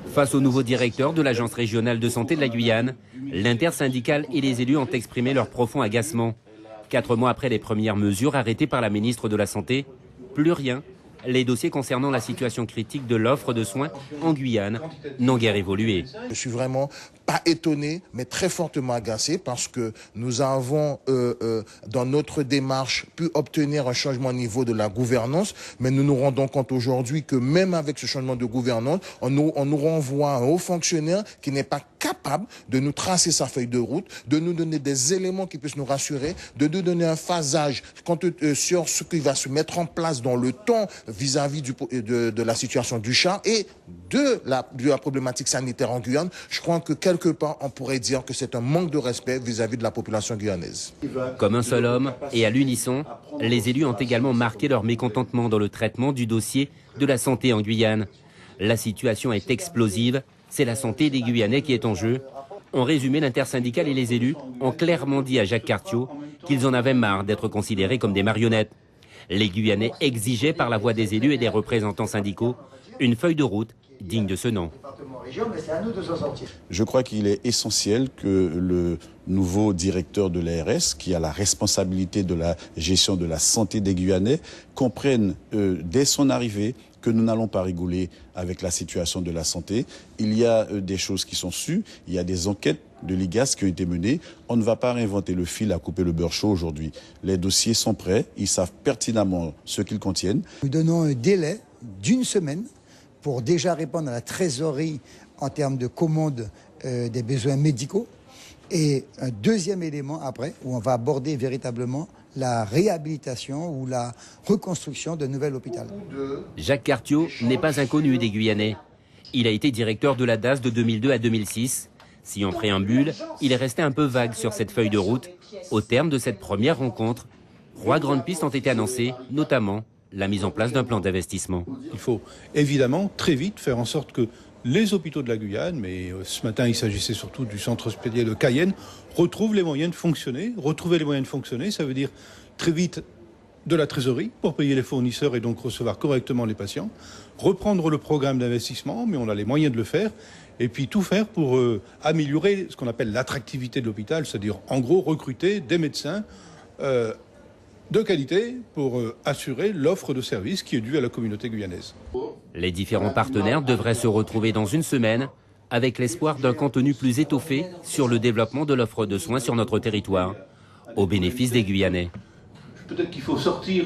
Face au nouveau directeur de l'Agence régionale de santé de la Guyane, l'intersyndicale et les élus ont exprimé leur profond agacement. 4 mois après les premières mesures arrêtées par la ministre de la Santé, plus rien. Les dossiers concernant la situation critique de l'offre de soins en Guyane n'ont guère évolué. Je suis vraiment pas étonné, mais très fortement agacé parce que nous avons, dans notre démarche, pu obtenir un changement au niveau de la gouvernance, mais nous nous rendons compte aujourd'hui que même avec ce changement de gouvernance, on nous renvoie un haut fonctionnaire qui n'est pas capable de nous tracer sa feuille de route, de nous donner des éléments qui puissent nous rassurer, de nous donner un phasage sur ce qui va se mettre en place dans le temps vis-à-vis de la situation du chat et de la problématique sanitaire en Guyane. Je crois que quelque part, on pourrait dire que c'est un manque de respect vis-à-vis de la population guyanaise. Comme un seul homme et à l'unisson, les élus ont également marqué leur mécontentement dans le traitement du dossier de la santé en Guyane. La situation est explosive, c'est la santé des Guyanais qui est en jeu. En résumé, l'intersyndicale et les élus ont clairement dit à Jacques Cartiot qu'ils en avaient marre d'être considérés comme des marionnettes. Les Guyanais exigeaient par la voix des élus et des représentants syndicaux une feuille de route digne de ce nom. Je crois qu'il est essentiel que le nouveau directeur de l'ARS, qui a la responsabilité de la gestion de la santé des Guyanais, comprenne dès son arrivée que nous n'allons pas rigoler avec la situation de la santé. Il y a des choses qui sont sues, il y a des enquêtes de l'IGAS qui ont été menées. On ne va pas réinventer le fil à couper le beurre chaud aujourd'hui. Les dossiers sont prêts, ils savent pertinemment ce qu'ils contiennent. Nous donnons un délai d'1 semaine pour déjà répondre à la trésorerie en termes de commande des besoins médicaux. Et un deuxième élément après, où on va aborder véritablement la réhabilitation ou la reconstruction d'un nouvel hôpital. Jacques Cartiot n'est pas inconnu des Guyanais. Il a été directeur de la DAS de 2002 à 2006. Si en préambule, il est resté un peu vague sur cette feuille de route. Au terme de cette première rencontre, 3 grandes pistes ont été annoncées, notamment la mise en place d'un plan d'investissement. Il faut évidemment très vite faire en sorte que les hôpitaux de la Guyane, mais ce matin il s'agissait surtout du centre hospitalier de Cayenne, retrouvent les moyens de fonctionner. Retrouver les moyens de fonctionner, ça veut dire très vite de la trésorerie pour payer les fournisseurs et donc recevoir correctement les patients. Reprendre le programme d'investissement, mais on a les moyens de le faire. Et puis tout faire pour améliorer ce qu'on appelle l'attractivité de l'hôpital, c'est-à-dire en gros recruter des médecins de qualité pour assurer l'offre de services qui est due à la communauté guyanaise. Les différents partenaires devraient se retrouver dans 1 semaine avec l'espoir d'un contenu plus étoffé sur le développement de l'offre de soins sur notre territoire, au bénéfice des Guyanais. Peut-être qu'il faut sortir